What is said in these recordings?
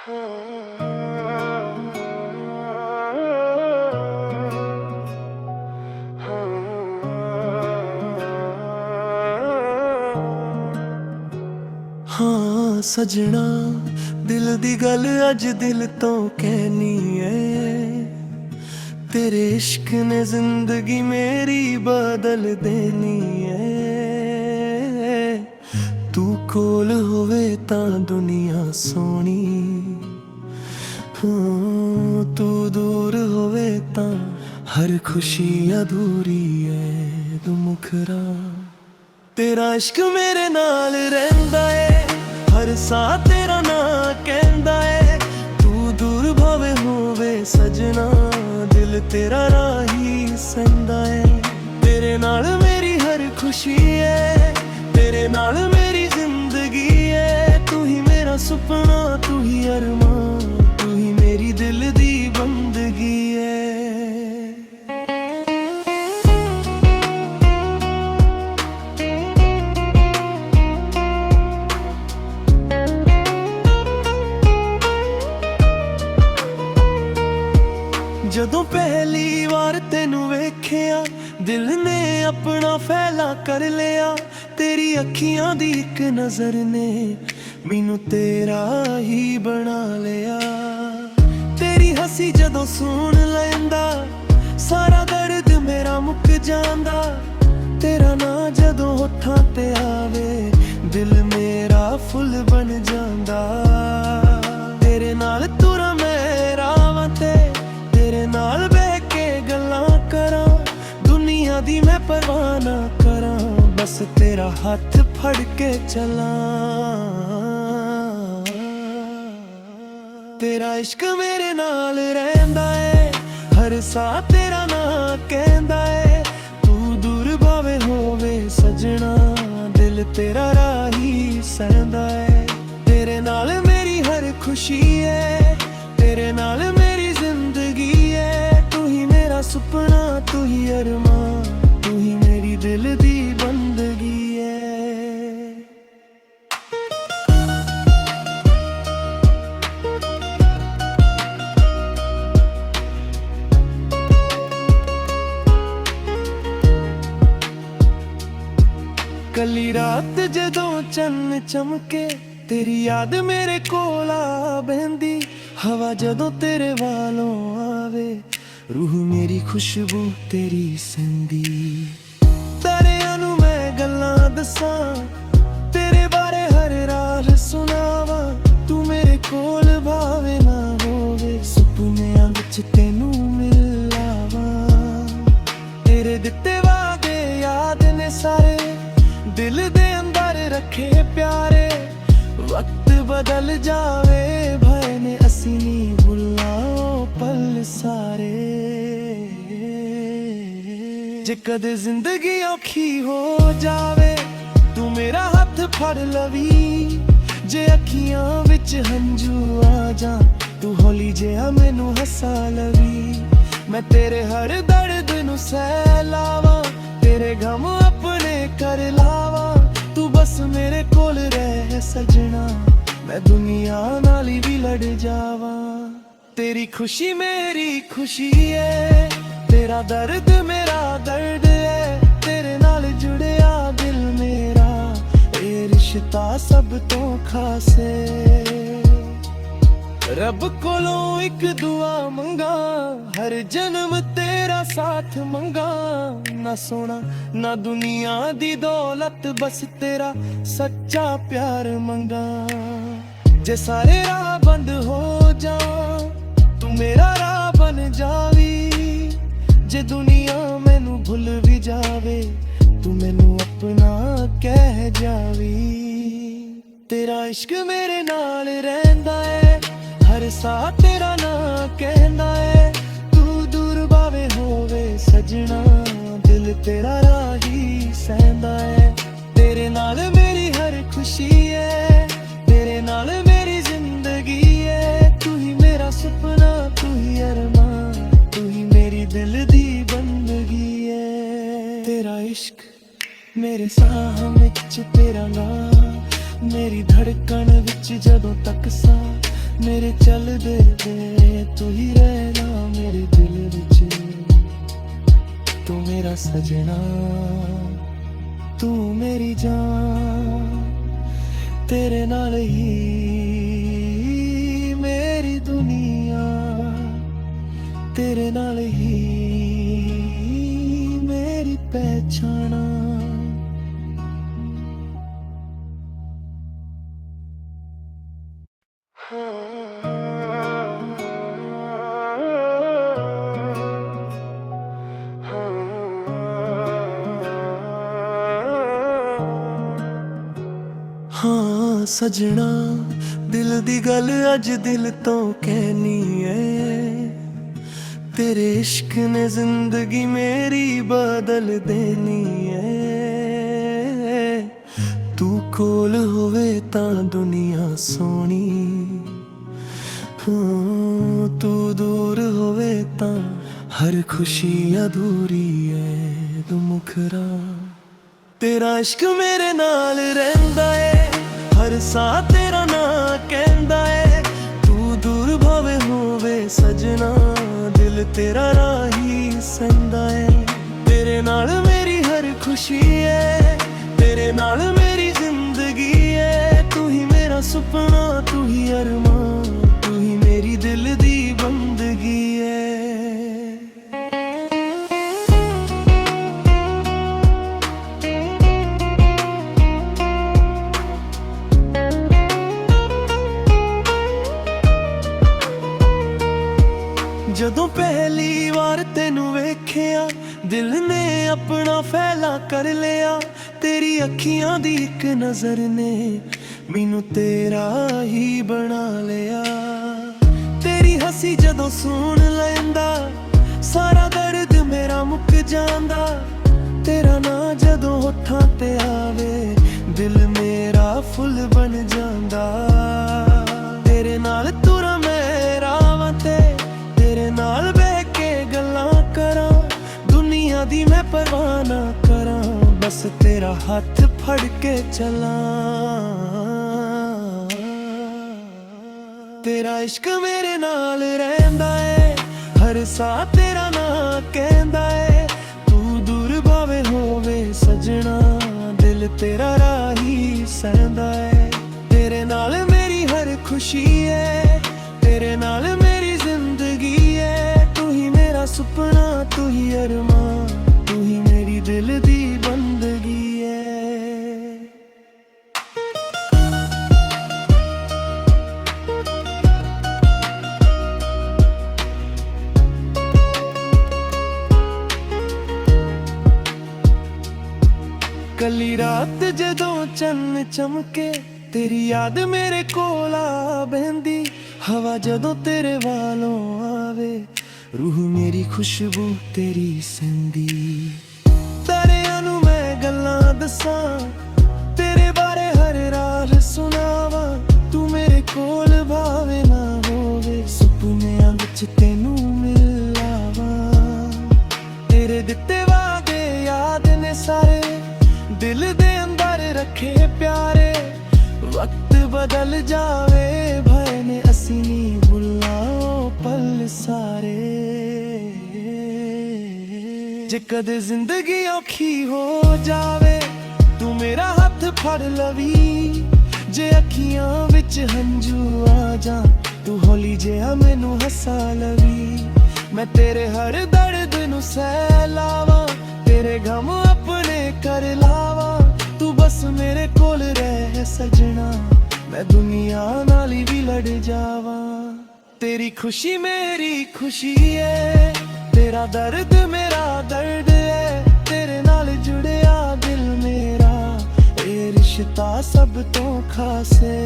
हाँ सजना, दिल दी गल अज दिल तो कहनी है। तेरे इश्क ने जिंदगी मेरी बदल देनी है। तू कोल होवे तां दुनिया सोनी, हाँ तू दूर होवे तां हर खुशी अधूरी है। तू मुखरा तेरा इश्क मेरे नाल रहिंदा है, हर साह तेरा ना कहंदा है। तू दूर भावे होवे सजना, दिल तेरा राही संदा है। तेरे नाल मेरी हर खुशी है, तेरे नाल मेरी जिंदगी है। तू ही मेरा सुपना, तू ही अरमान, तू ही मेरी दिल दी बंदगी है। ਜਦੋਂ ਪਹਿਲੀ ਵਾਰ ਤੈਨੂੰ ਵੇਖਿਆ, ਦਿਲ ਨੇ ਆਪਣਾ ਫੈਲਾ ਕਰ ਲਿਆ। ਤੇਰੀ ਅੱਖੀਆਂ ਦੀ ਇੱਕ ਨਜ਼ਰ ਨੇ ਮੈਨੂੰ ਤੇਰਾ ਹੀ ਬਣਾ ਲਿਆ। ਤੇਰੀ ਹੱਸੀ ਜਦੋਂ ਸੁਣ ਲੈਂਦਾ, ਸਾਰਾ ਦਰਦ ਮੇਰਾ ਮੁੱਕ ਜਾਂਦਾ। ਤੇਰਾ ਨਾਂ ਜਦੋਂ ਹੋਠਾਂ ਤੇ ਆਵੇ, ਦਿਲ ਮੇਰਾ ਫੁੱਲ ਬਣ ਜਾਂਦਾ। ਤੇਰੇ ਨਾਲ ਤੁਰਾਂ ਮੈਂ ਰਾਵਾਂ ਤੇ, तेरे नाल बह के गल्लां करां। दुनिया दी मैं परवाह ना करां, बस तेरा हाथ फड़ के चलां। तेरा इश्क मेरे नाल रहिंदा है, हर साह तेरा ना कहंदा है। तू दूर भावे होवे सजना, दिल तेरा राही सहंदा है। तेरे नाल मेरी हर खुशी है, तेरे नाल मेरी जिंदगी है। तू ही मेरा सुपना, तू ही अरमान, तू ही मेरी दिल दी बंदगी है। कली रात जदों चन्न चमके, तेरी याद मेरे कोल आ बहंदी। हवा जदों तेरे वालों आवे, रूह मेरी खुशबू तेरी संदी। तारियां नूं मैं गल्लां दसां, तेरे बारे हर राह सुनावां। तू मेरे कोल भावे ना होवे, सुपनियां विच तैनूं मिल आवां। तेरे दित्ते वादे याद ने सारे, दिल दे अंदर रखे प्यारे। वक्त बदल जावे भय ने, असी नहीं भुल्लां पल सारे। जे कदे जिंदगी औखी हो जावे, तू मेरा हाथ फड़ लवी। जे अखियां विच हंजू आ जा, तू हौली जिहा मैनू हसा लवी। मैं तेरे हर दर्द नू सह लावां, तेरे गम अपने कर लावां। तू बस मेरे कोल रह सजना, मैं दुनिया नाल भी लड़ जावां। तेरी खुशी मेरी खुशी है, तेरा दर्द मेरा दर्द है। तेरे नाल जुड़िया दिल मेरा, ये रिश्ता सब तो खास है। रब कोलों एक दुआ मंगा, हर जन्म तेरा साथ मंगा। ना सोना ना दुनिया दी दौलत, बस तेरा सच्चा प्यार मंगा। जे सारे राह बंद हो जावां, तू मेरा राह बन जावी। जे दुनिया मैनू भुल भी जावे, तू मैनू अपना कह जावी। तेरा इश्क मेरे नाल रहिंदा है, हर साह तेरा ना कहंदा है। तू दूर भावे होवे सजना, दिल तेरा राही सहंदा है। तेरे नाल मेरी हर खुशी है, तेरे नाल मेरी जिंदगी है। तू ही मेरा सुपना, तू ही अरमान, तू ही मेरी दिल दी बंदगी है। तेरा इश्क मेरे साह विच तेरा नाम, मेरी धड़कन विच जदों तक सा। मेरे चलदे वे तू ही रहना मेरे दिल विच, तू मेरा सजना, तू मेरी जान, तेरे नाल ही मेरी दुनिया, तेरे नाल ही मेरी पहचाना। हाँ सजना, दिल दी गल अज दिल तो कहनी है, तेरे इश्क ने जिंदगी मेरी बदल देनी है। तू कोल होवे तां दुनिया सोनी, तू दूर होवे तां हर खुशी अधूरी है। तू मुखरा तेरा इश्क मेरे नाल रहिंदा है, हर साह तेरा ना कहंदा है। तू दूर भावे होवे सजना, दिल तेरा राही संदा है। तेरे नाल मेरी हर खुशी है, तेरे नाल मेरी जिंदगी है। तू ही मेरा सुपना, तू ही अरमान, तू ही मेरी दिल दी बंदगी है। ਜਦੋਂ ਪਹਿਲੀ ਵਾਰ ਤੈਨੂੰ ਵੇਖਿਆ, ਦਿਲ ਨੇ ਆਪਣਾ ਫੈਲਾ ਕਰ ਲਿਆ। ਤੇਰੀ ਅੱਖੀਆਂ ਦੀ ਇੱਕ ਨਜ਼ਰ ਨੇ ਮੈਨੂੰ ਤੇਰਾ ਹੀ ਬਣਾ ਲਿਆ। ਤੇਰੀ ਹੱਸੀ ਜਦੋਂ ਸੁਣ ਲੈਂਦਾ, ਸਾਰਾ ਦਰਦ ਮੇਰਾ ਮੁੱਕ ਜਾਂਦਾ। ਤੇਰਾ ਨਾਂ ਜਦੋਂ ਹੋਠਾਂ ਤੇ ਆਵੇ, ਦਿਲ ਮੇਰਾ ਫੁੱਲ ਬਣ ਜਾਂਦਾ। ਤੇਰੇ ਨਾਲ ਤੁਰਾਂ ਮੈਂ ਰਾਵਾਂ ਤੇ, तेरे नाल बह के गल्लां करां। दुनिया दी मैं परवाह ना करां, बस तेरा हाथ फड़ के चलां। तेरा इश्क मेरे नाल रहिंदा है, हर साह तेरा ना कहंदा है। तू दूर भावे होवे सजना, दिल तेरा राही सहंदा है। तेरे नाल मेरी हर खुशी है, तेरे नाल मेरी जिंदगी है। तू ही मेरा सुपना, तू ही अरमान, तू ही मेरी दिल दी बंदगी है। कली रात जदों चन्न चमके, तेरी याद मेरे कोल आ बहंदी। हवा जदों तेरे वालों आवे, रूह मेरी खुशबू तेरी संदी। तारियां नूं मैं गल्लां दसां, तेरे बारे हर राह सुनावां। तू मेरे कोल भावे ना होवे, सुपनियां विच तैनूं मिल लावां। तेरे दित्ते वादे याद ने सारे, दिल दे अंदर रखे प्यारे। वक्त बदल जावे भय ने, असीं नी भुल्लां पल सारे। जे कदे जिंदगी औखी हो जावे, तू मेरा हथ फड़ लवी। जे अखियां विच हंझू आ जा, तू हौली जिहा मैनू हसा लवी। मैं तेरे हर दर्द नू सह लावां, तेरे गम अपने कर लावां। तू बस मेरे कोल रह सजना, मैं दुनिया नाल भी लड़ जावां। तेरी खुशी मेरी खुशी है, तेरा दर्द मेरा दर्द है। तेरे नाल जुड़िया दिल मेरा, ये रिश्ता सब तो खास है।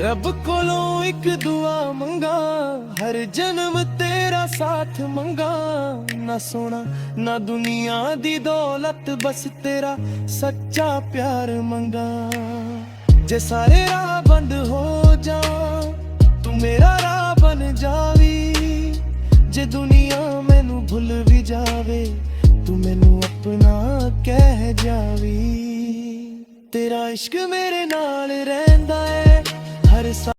रब कोलों एक दुआ मंगा, हर जन्म तेरा साथ मंगा। ना सोना ना दुनिया दी दौलत, बस तेरा सच्चा प्यार मंगा। जे सारे राह बंद हो जा, तू मेरा राह बन जावी। जे दुनिया मैनू भुल भी जावे, तू मैनू अपना कह जावी। तेरा इश्क मेरे नाल रहिंदा है, हर